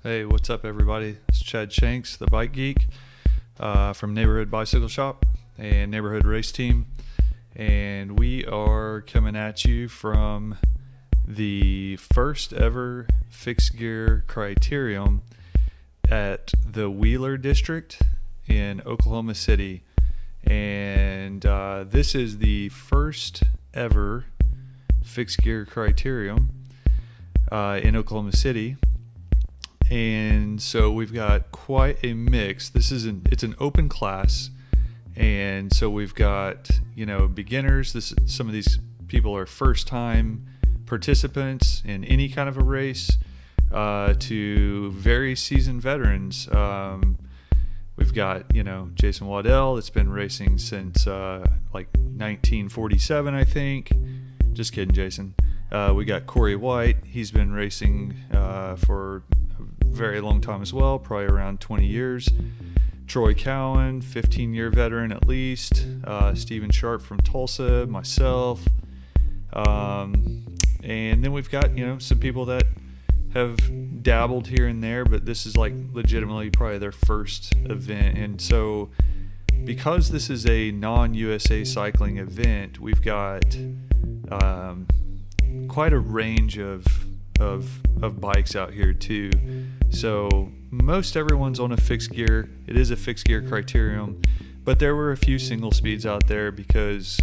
Hey, what's up, everybody? It's Chad Shanks, the Bike-Geek from Neighborhood Bicycle Shop and Neighborhood Race Team. And we are coming at you from the first ever fixed gear Criterium at the Wheeler District in Oklahoma City. And this is the first ever fixed gear Criterium in Oklahoma City. And so we've got quite a mix. It's an open class, and so we've got beginners. Some of these people are first time participants in any kind of a race, to very seasoned veterans. We've got Jason Waddell that's been racing since like 1947, I think. Just kidding, Jason. We got Corey White. He's been racing for very long time as well, probably around 20 years. Troy Cowan, 15-year veteran at least. Steven Sharp from Tulsa, myself. And then we've got, some people that have dabbled here and there, but this is like legitimately probably their first event. And so because this is a non-USA cycling event, we've got quite a range of bikes out here too. So most everyone's on a fixed gear. It is a fixed gear Criterium, but there were a few single speeds out there because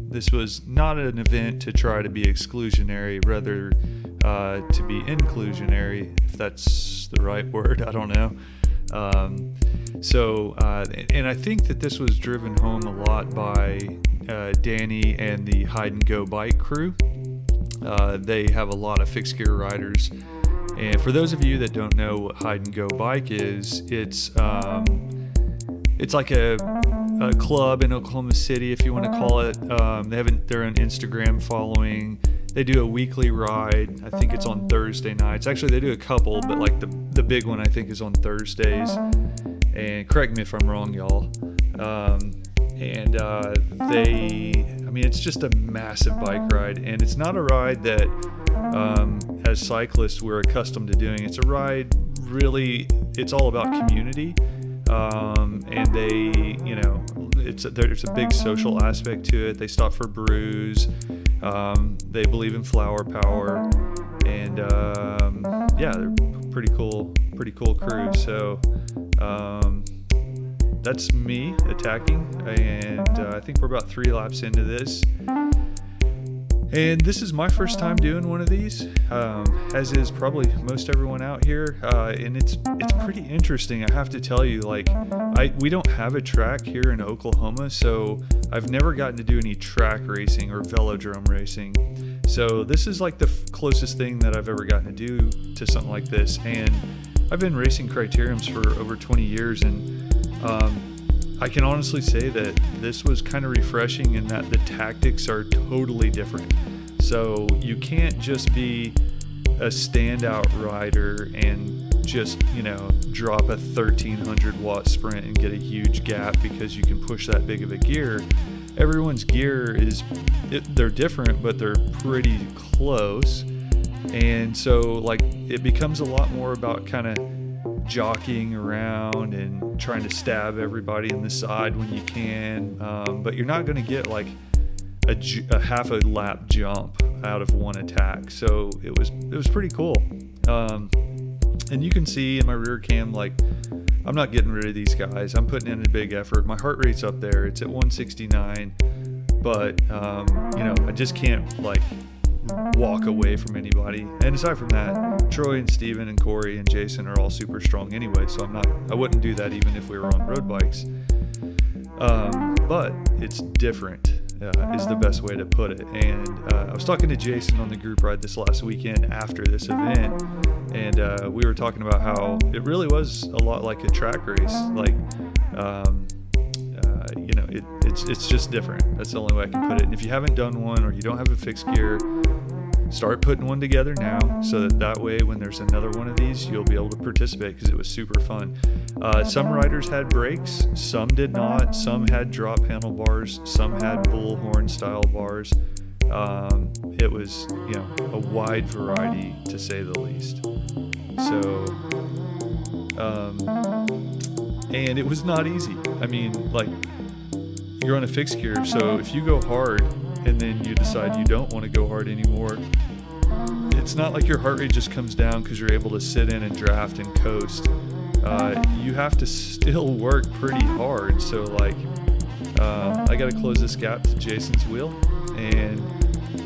this was not an event to try to be exclusionary, rather to be inclusionary, if that's the right word. I don't know. And I think that this was driven home a lot by Danny and the Hide and Go bike crew. They have a lot of fixed gear riders. And for those of you that don't know what Hide and Go Bike is, it's like a club in Oklahoma City, if you want to call it. They have their own Instagram following. They do a weekly ride. I think it's on Thursday nights. Actually, they do a couple, but like the big one I think is on Thursdays. And correct me if I'm wrong, y'all. It's just a massive bike ride, and it's not a ride that as cyclists we're accustomed to doing. It's a ride, really, it's all about community, and there's a big social aspect to it. They stop for brews. They believe in flower power, and they're pretty cool crew. So that's me attacking, and I think we're about 3 laps into this. And this is my first time doing one of these, as is probably most everyone out here. And it's pretty interesting, I have to tell you. We don't have a track here in Oklahoma, so I've never gotten to do any track racing or velodrome racing. So this is like the closest thing that I've ever gotten to do to something like this. And I've been racing Criteriums for over 20 years, and I can honestly say that this was kind of refreshing in that the tactics are totally different. So you can't just be a standout rider and just, drop a 1300 watt sprint and get a huge gap because you can push that big of a gear. Everyone's gear they're different, but they're pretty close. And so it becomes a lot more about kind of jockeying around and trying to stab everybody in the side when you can, but you're not going to get like a half a lap jump out of one attack. So it was pretty cool, and you can see in my rear cam, I'm not getting rid of these guys. I'm putting in a big effort. My heart rate's up there. It's at 169, but I just can't walk away from anybody. And aside from that, Troy and Steven and Corey and Jason are all super strong anyway, so I wouldn't do that even if we were on road bikes. But it's different, is the best way to put it. And I was talking to Jason on the group ride this last weekend after this event, and we were talking about how it really was a lot like a track race. It's just different. That's the only way I can put it. And if you haven't done one, or you don't have a fixed gear, start putting one together now, so that way when there's another one of these, you'll be able to participate, because it was super fun. Some riders had brakes, some did not. Some had drop handlebars, some had bullhorn style bars. It was a wide variety, to say the least. So, and it was not easy. I mean, like, you're on a fixed gear, so if you go hard and then you decide you don't want to go hard anymore, it's not like your heart rate just comes down because you're able to sit in and draft and coast. You have to still work pretty hard. So like, I got to close this gap to Jason's wheel. And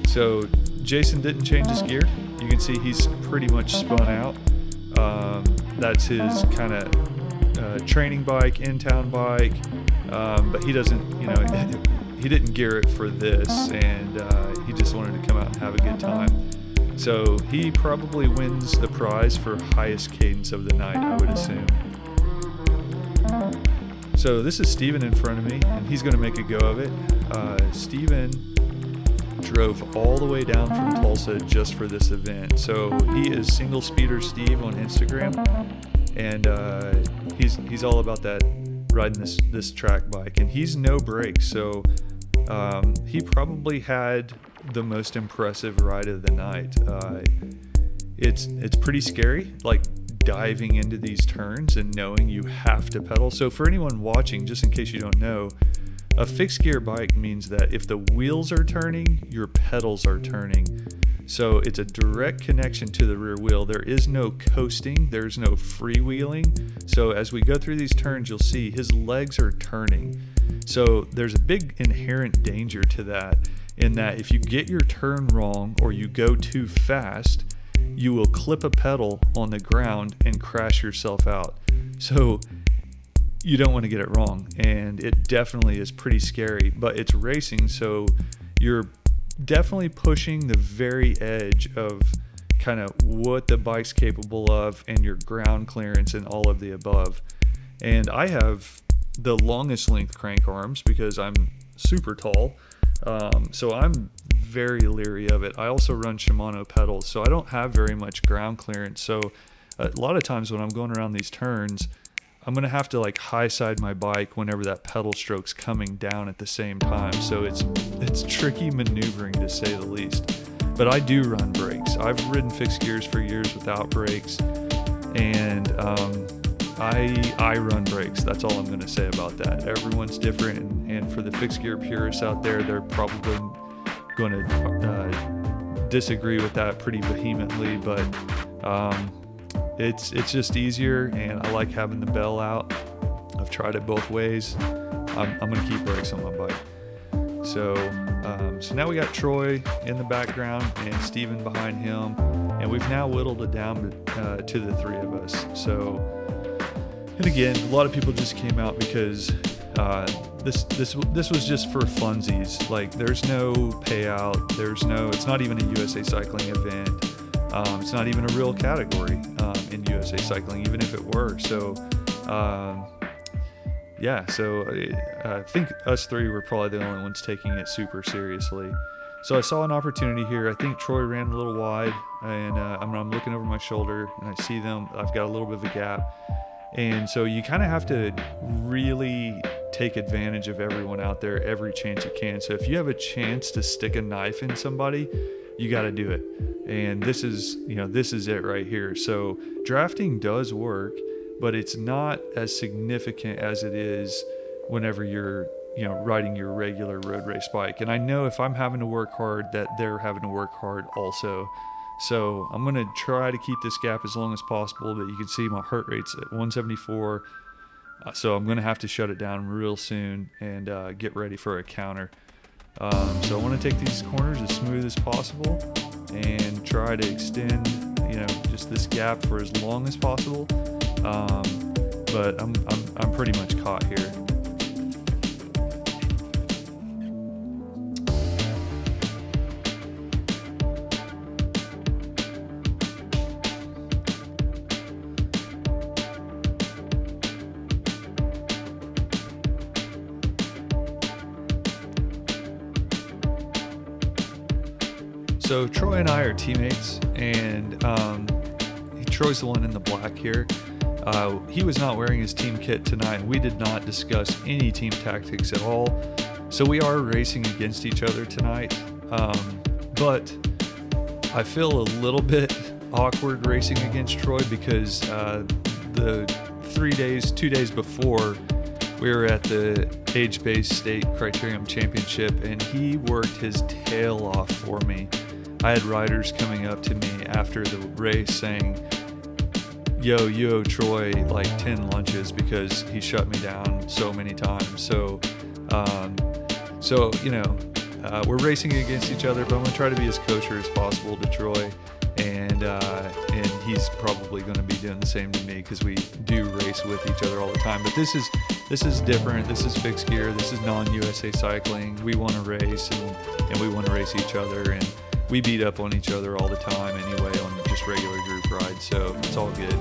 so Jason didn't change his gear. You can see he's pretty much spun out. That's his kind of training bike, in-town bike. But he doesn't, you know, he didn't gear it for this, and he just wanted to come out and have a good time. So he probably wins the prize for highest cadence of the night, I would assume. So this is Steven in front of me, and he's going to make a go of it. Steven drove all the way down from Tulsa just for this event. So he is Single Speeder Steve on Instagram, and he's all about that, riding this track bike, and he's no brakes. So he probably had the most impressive ride of the night. It's pretty scary, like diving into these turns and knowing you have to pedal. So for anyone watching, just in case you don't know, a fixed gear bike means that if the wheels are turning, your pedals are turning. So it's a direct connection to the rear wheel. There is no coasting, there's no freewheeling. So as we go through these turns, you'll see his legs are turning. So there's a big inherent danger to that, in that if you get your turn wrong or you go too fast, you will clip a pedal on the ground and crash yourself out. So you don't want to get it wrong, and it definitely is pretty scary, but it's racing, so you're definitely pushing the very edge of kind of what the bike's capable of and your ground clearance and all of the above. And I have the longest length crank arms because I'm super tall, so I'm very leery of it. I also run Shimano pedals, so I don't have very much ground clearance. So a lot of times when I'm going around these turns, I'm gonna have to like high side my bike whenever that pedal stroke's coming down at the same time. So it's tricky maneuvering, to say the least. But I do run brakes. I've ridden fixed gears for years without brakes, and I run brakes. That's all I'm gonna say about that. Everyone's different, and for the fixed gear purists out there, they're probably going to disagree with that pretty vehemently, but it's just easier, and I like having the bell out. I've tried it both ways. I'm going to keep brakes on my bike. So now we got Troy in the background and Steven behind him, and we've now whittled it down to the three of us. So, and again, a lot of people just came out because this was just for funsies. Like, there's no payout. It's not even a USA Cycling event. It's not even a real category in USA Cycling, even if it were. So, so I think us three were probably the only ones taking it super seriously. So I saw an opportunity here. I think Troy ran a little wide, and I'm looking over my shoulder, and I see them. I've got a little bit of a gap. And so you kind of have to really take advantage of everyone out there every chance you can. So if you have a chance to stick a knife in somebody, you got to do it. And this is it right here. So drafting does work, but it's not as significant as it is whenever you're, riding your regular road race bike. And I know if I'm having to work hard, that they're having to work hard also. So I'm going to try to keep this gap as long as possible, but you can see my heart rate's at 174. So I'm going to have to shut it down real soon and get ready for a counter. So I want to take these corners as smooth as possible and try to extend, just this gap for as long as possible. But I'm pretty much caught here. So Troy and I are teammates, and Troy's the one in the black here. He was not wearing his team kit tonight, and we did not discuss any team tactics at all. So we are racing against each other tonight, but I feel a little bit awkward racing against Troy because the 2 days before, we were at the age-based state Criterium championship, and he worked his tail off for me. I had riders coming up to me after the race saying, yo, you owe Troy like 10 lunches because he shut me down so many times. So we're racing against each other, but I'm gonna try to be as kosher as possible to Troy, and he's probably going to be doing the same to me because we do race with each other all the time. But this is different. This is fixed gear. This is non-USA cycling. We want to race, and we want to race each other, and we beat up on each other all the time anyway on just regular group rides, so it's all good.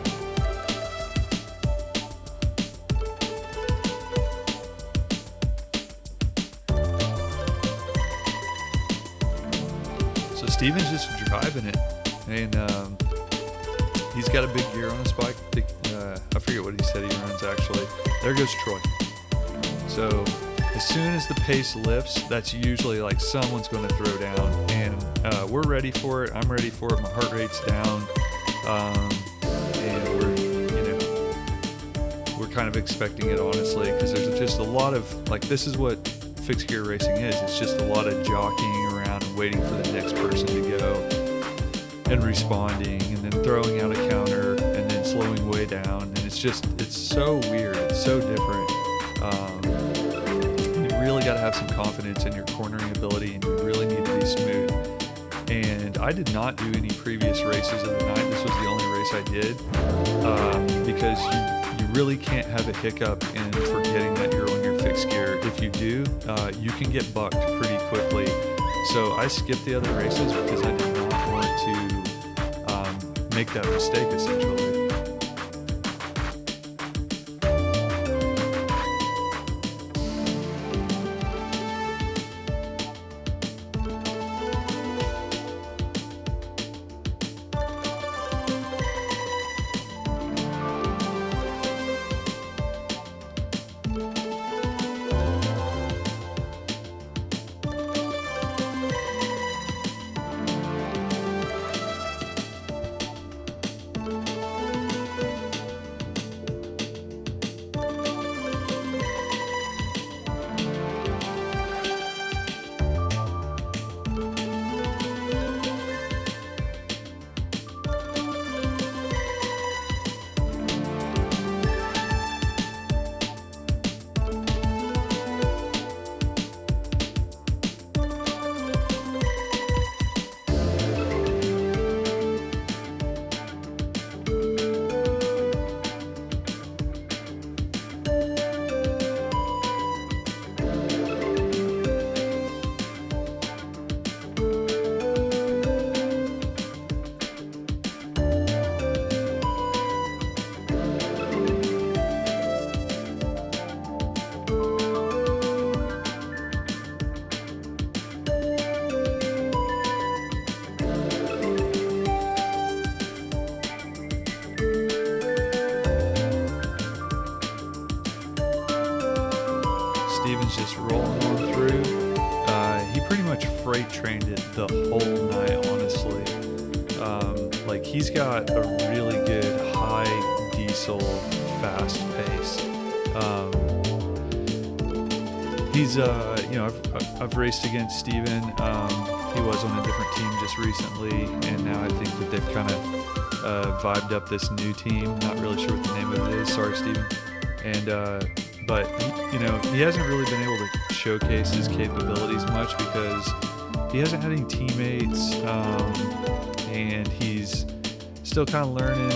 So Steven's just driving it, and he's got a big gear on his bike. I forget what he said he runs actually. There goes Troy. So as soon as the pace lifts, that's usually like someone's going to throw down, and we're ready for it. I'm ready for it. My heart rate's down, and we're kind of expecting it honestly, because there's just a lot of this is what fixed gear racing is. It's just a lot of jockeying around and waiting for the next person to go and responding, and then throwing out a counter, and then slowing way down, and it's so weird. It's so different. You really got to have some confidence in your cornering ability, and you really need to be smooth. And I did not do any previous races of the night. This was the only race I did, because you really can't have a hiccup in forgetting that you're on your fixed gear. If you do, you can get bucked pretty quickly. So I skipped the other races because I did not want to make that mistake, essentially. Steven's just rolling on through. He pretty much freight trained it the whole night, honestly. He's got a really good high diesel fast pace. He's I've raced against Steven. He was on a different team just recently, and now I think that they've kind of vibed up this new team. Not really sure what the name of it is. Sorry, Steven. And but he hasn't really been able to showcase his capabilities much because he hasn't had any teammates, and he's still kind of learning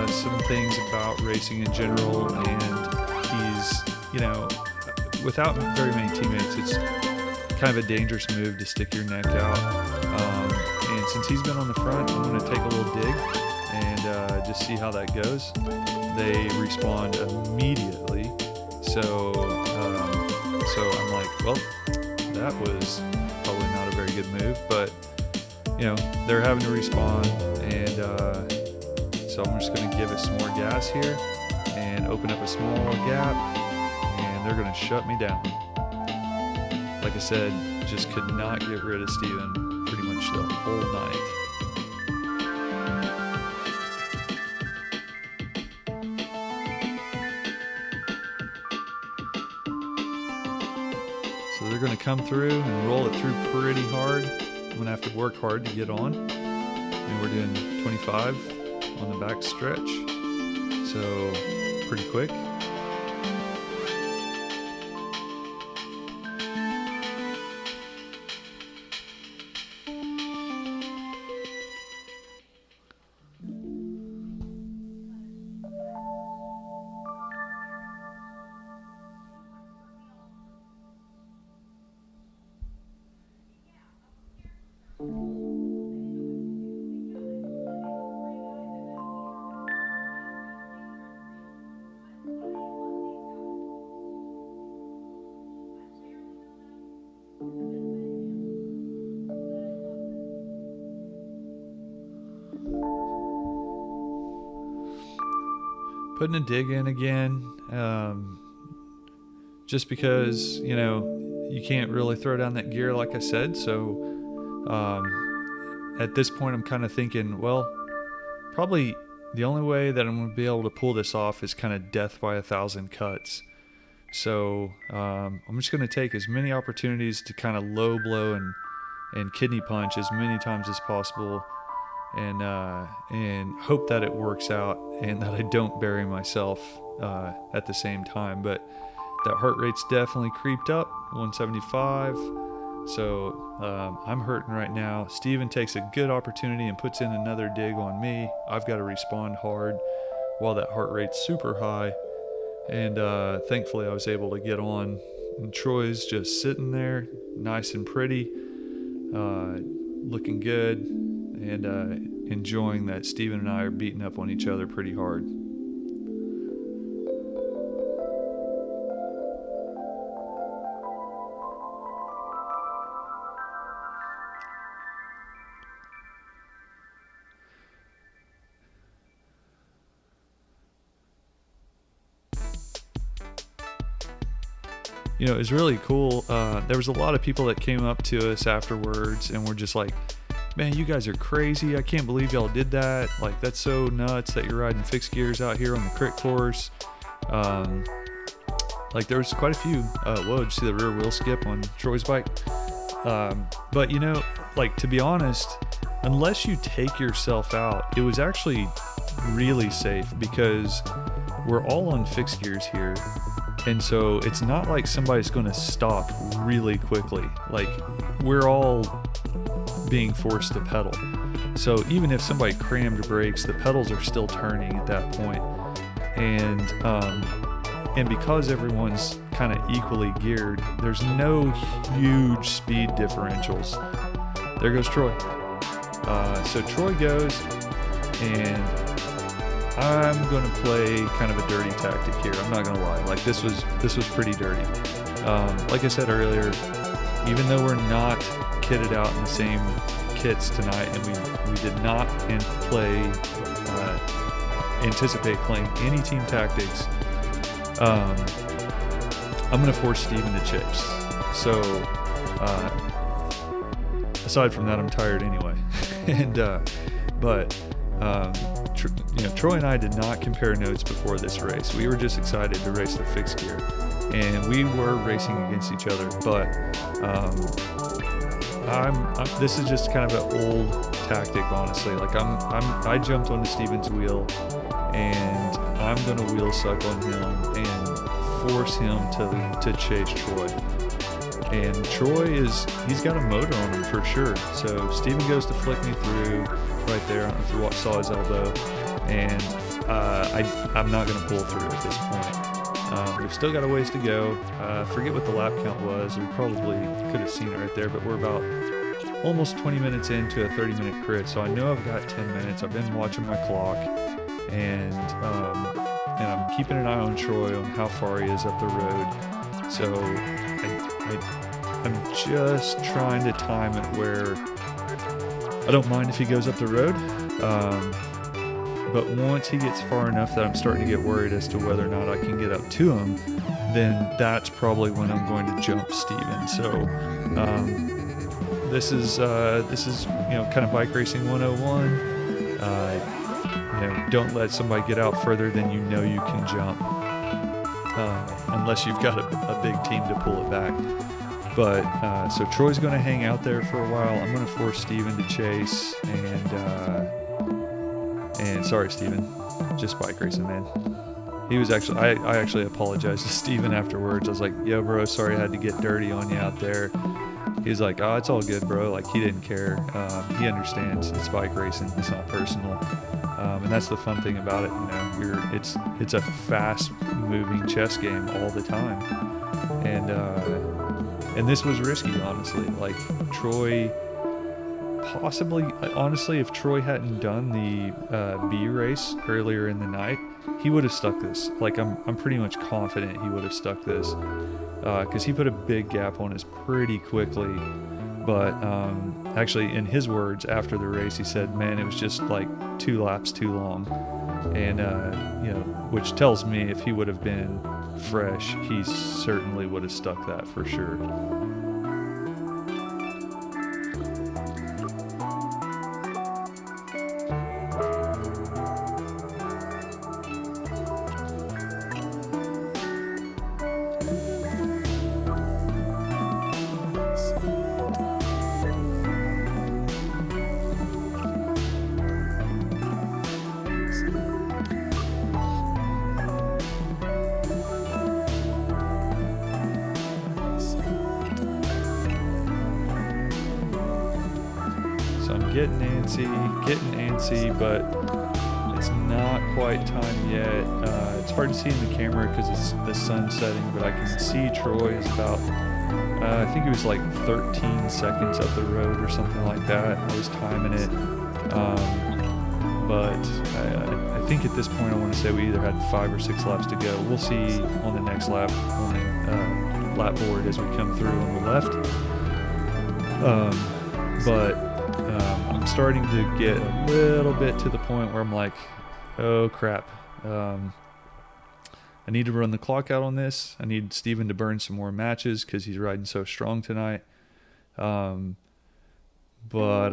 some things about racing in general. And he's, without very many teammates, it's kind of a dangerous move to stick your neck out. And since he's been on the front, I'm going to take a little dig and just see how that goes. They respond immediately. So I'm like, well, that was probably not a very good move, but they're having to respond, and so I'm just going to give it some more gas here and open up a small gap, and they're going to shut me down. Like I said, just could not get rid of Steven pretty much the whole night. So they're going to come through and roll it through pretty hard. I'm going to have to work hard to get on. And we're doing 25 on the back stretch. So pretty quick. Putting a dig in again, just because, you can't really throw down that gear like I said. So at this point I'm kind of thinking, well, probably the only way that I'm going to be able to pull this off is kind of death by 1,000 cuts. So I'm just going to take as many opportunities to kind of low blow and kidney punch as many times as possible, and hope that it works out and that I don't bury myself at the same time. But that heart rate's definitely creeped up, 175. So I'm hurting right now. Steven takes a good opportunity and puts in another dig on me. I've got to respond hard while that heart rate's super high. And thankfully I was able to get on. And Troy's just sitting there, nice and pretty, looking good, and enjoying that Steven and I are beating up on each other pretty hard. It was really cool. There was a lot of people that came up to us afterwards and were just like, man, you guys are crazy. I can't believe y'all did that. Like, that's so nuts that you're riding fixed gears out here on the crit course. Like, there was quite a few. Whoa, did you see the rear wheel skip on Troy's bike? But, to be honest, unless you take yourself out, it was actually really safe because we're all on fixed gears here. And so it's not like somebody's going to stop really quickly. Like, we're all being forced to pedal. So even if somebody crammed brakes, the pedals are still turning at that point. And because everyone's kind of equally geared, there's no huge speed differentials. There goes Troy. So Troy goes, and I'm going to play kind of a dirty tactic here. I'm not going to lie. Like, this was pretty dirty. Like I said earlier, even though we're not kitted out in the same kits tonight, and we did not anticipate playing any team tactics, I'm going to force Steven to chase. So aside from that, I'm tired anyway. Troy and I did not compare notes before this race. We were just excited to race the fixed gear, and we were racing against each other. But this is just kind of an old tactic, honestly. Like, I jumped onto Steven's wheel, and I'm gonna wheel suck on him and force him to chase Troy. And Troy he's got a motor on him for sure. So Steven goes to flick me through right there. I don't know if you saw his elbow. And I'm not going to pull through at this point. We've still got a ways to go. Forget what the lap count was. We probably could have seen it right there, but we're about almost 20 minutes into a 30-minute crit, so I know I've got 10 minutes. I've been watching my clock, and I'm keeping an eye on Troy on how far he is up the road. So I'm just trying to time it where I don't mind if he goes up the road. But once he gets far enough that I'm starting to get worried as to whether or not I can get up to him, then that's probably when I'm going to jump Steven. So this is kind of bike racing 101. Don't let somebody get out further than you know you can jump, unless you've got a big team to pull it back. But so Troy's going to hang out there for a while. I'm going to force Steven to chase, and sorry, Steven, just bike racing, man. He was actually, I actually apologized to Steven afterwards. I was like, yo, bro, sorry I had to get dirty on you out there. He was like, oh, it's all good, bro. Like, he didn't care. He understands it's bike racing. It's not personal. And that's the fun thing about it. You know, it's a fast moving chess game all the time. And this was risky, honestly. Like, Troy, possibly, honestly, if Troy hadn't done the B race earlier in the night, he would have stuck this. Like, I'm pretty much confident he would have stuck this, because he put a big gap on us pretty quickly. But actually, in his words after the race, he said, man, it was just like 2 laps too long. And, you know, which tells me if he would have been fresh, he certainly would have stuck that for sure. So I'm getting antsy, but it's not quite time yet. It's hard to see in the camera because it's the sun setting, but I can see Troy is about, I think it was like 13 seconds up the road or something like that. I was timing it. But I think at this point I want to say we either had 5 or 6 laps to go. We'll see on the next lap on the lap board as we come through on the left. I'm starting to get a little bit to the point where I'm like, oh crap. I need to run the clock out on this. I need Steven to burn some more matches because he's riding so strong tonight. But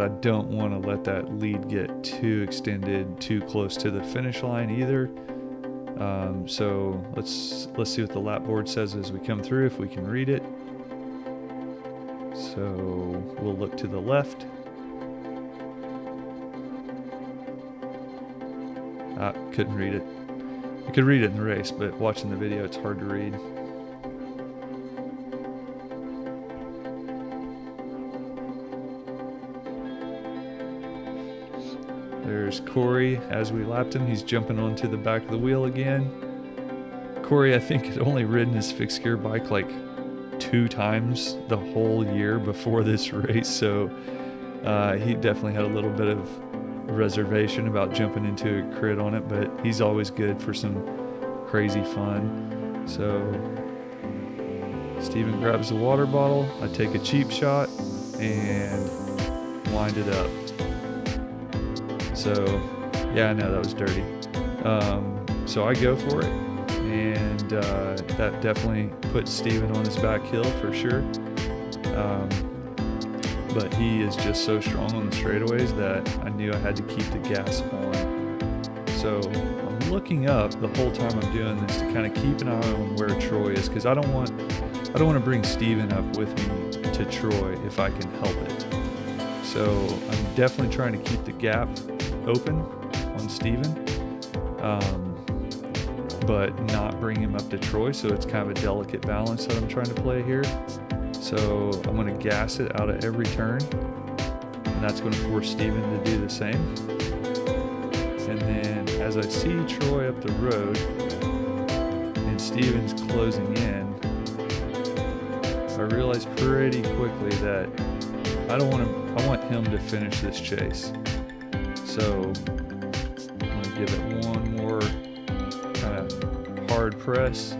I don't want to let that lead get too extended, too close to the finish line either. So let's see what the lap board says as we come through, if we can read it. So we'll look to the left. Couldn't read it. I could read it in the race, but watching the video, it's hard to read. There's Corey as we lapped him. He's jumping onto the back of the wheel again. Corey, I think, had only ridden his fixed gear bike like 2 times the whole year before this race, so he definitely had a little bit of reservation about jumping into a crit on it, but he's always good for some crazy fun. So Steven grabs the water bottle, I take a cheap shot and wind it up. So yeah, I know that was dirty. So I go for it, and that definitely puts Steven on his back heel for sure. But he is just so strong on the straightaways that I knew I had to keep the gas on. So I'm looking up the whole time I'm doing this to kind of keep an eye on where Troy is, because I don't want to bring Steven up with me to Troy if I can help it. So I'm definitely trying to keep the gap open on Steven, but not bring him up to Troy. So it's kind of a delicate balance that I'm trying to play here. So I'm going to gas it out of every turn, and that's going to force Steven to do the same. And then as I see Troy up the road and Steven's closing in, I realize pretty quickly that I want him to finish this chase. So I'm going to give it one more kind of hard press.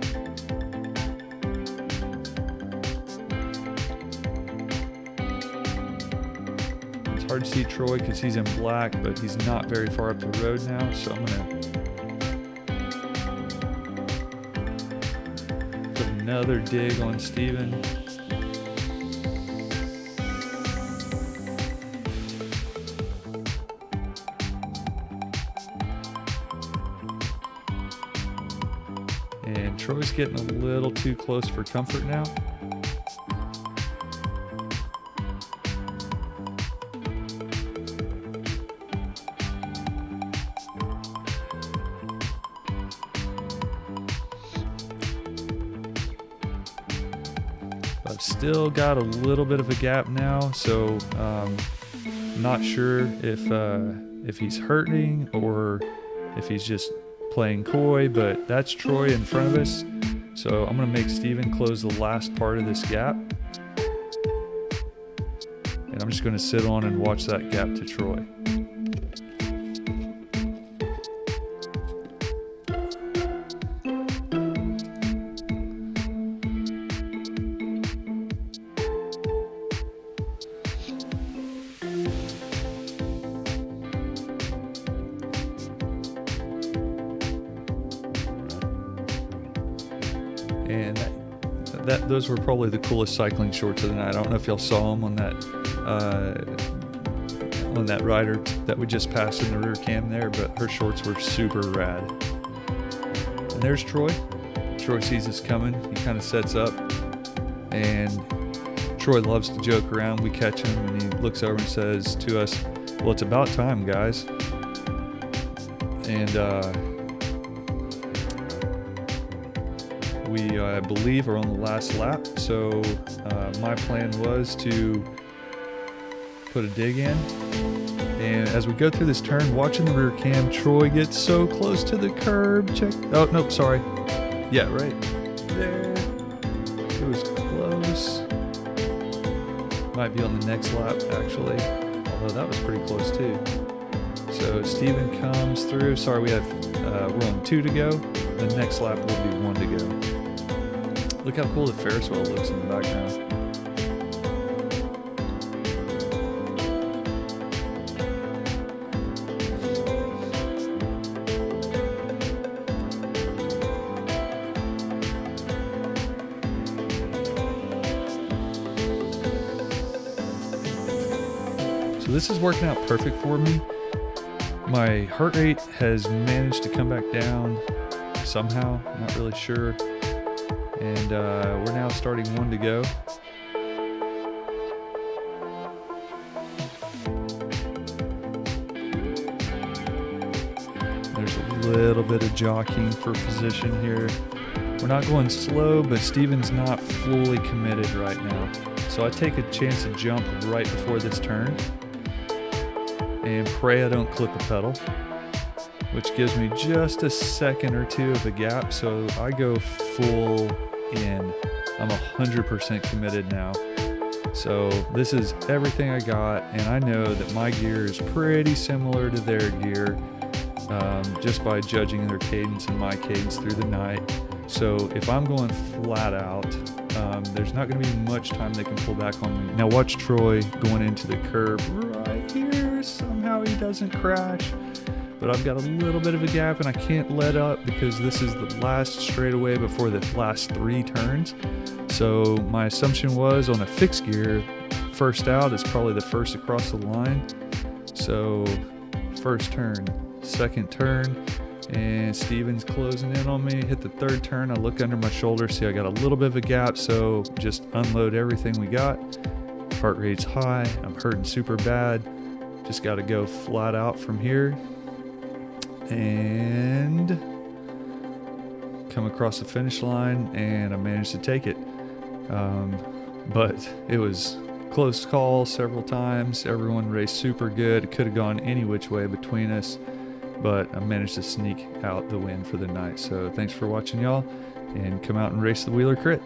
Hard to see Troy because he's in black, but he's not very far up the road now, so I'm gonna put another dig on Steven. And Troy's getting a little too close for comfort now. I've still got a little bit of a gap now, so not sure if he's hurting or if he's just playing coy, but that's Troy in front of us. So I'm gonna make Steven close the last part of this gap. And I'm just gonna sit on and watch that gap to Troy. And those were probably the coolest cycling shorts of the night. I don't know if y'all saw them on that rider that we just passed in the rear cam there, but her shorts were super rad. And there's Troy. Troy sees us coming. He kind of sets up, and Troy loves to joke around. We catch him, and he looks over and says to us, "Well, it's about time, guys." And we, I believe, are on the last lap. So my plan was to put a dig in. And as we go through this turn, watching the rear cam, Troy gets so close to the curb. Check. Oh, nope, sorry. Yeah, right there. It was close. Might be on the next lap, actually. Although that was pretty close, too. So Steven comes through. Sorry, we're on 2 to go. The next lap will be 1 to go. Look how cool the Ferris wheel looks in the background. So this is working out perfect for me. My heart rate has managed to come back down somehow, I'm not really sure. And we're now starting 1 to go. There's a little bit of jockeying for position here. We're not going slow, but Steven's not fully committed right now. So I take a chance to jump right before this turn and pray I don't clip a pedal, which gives me just a second or two of a gap. So I go full in. I'm 100% committed now. So this is everything I got, and I know that my gear is pretty similar to their gear, just by judging their cadence and my cadence through the night. So if I'm going flat out, there's not going to be much time they can pull back on me. Now watch Troy going into the curb right here. Somehow he doesn't crash. But I've got a little bit of a gap, and I can't let up because this is the last straightaway before the last 3 turns. So my assumption was on a fixed gear, first out is probably the first across the line. So first turn, second turn, and Steven's closing in on me. Hit the 3rd turn, I look under my shoulder, see I got a little bit of a gap, so just unload everything we got. Heart rate's high, I'm hurting super bad. Just got to go flat out from here and come across the finish line, and I managed to take it. But it was close call several times. Everyone raced super good. It could have gone any which way between us, but I managed to sneak out the win for the night. So thanks for watching, y'all, and come out and race the Wheeler Crit.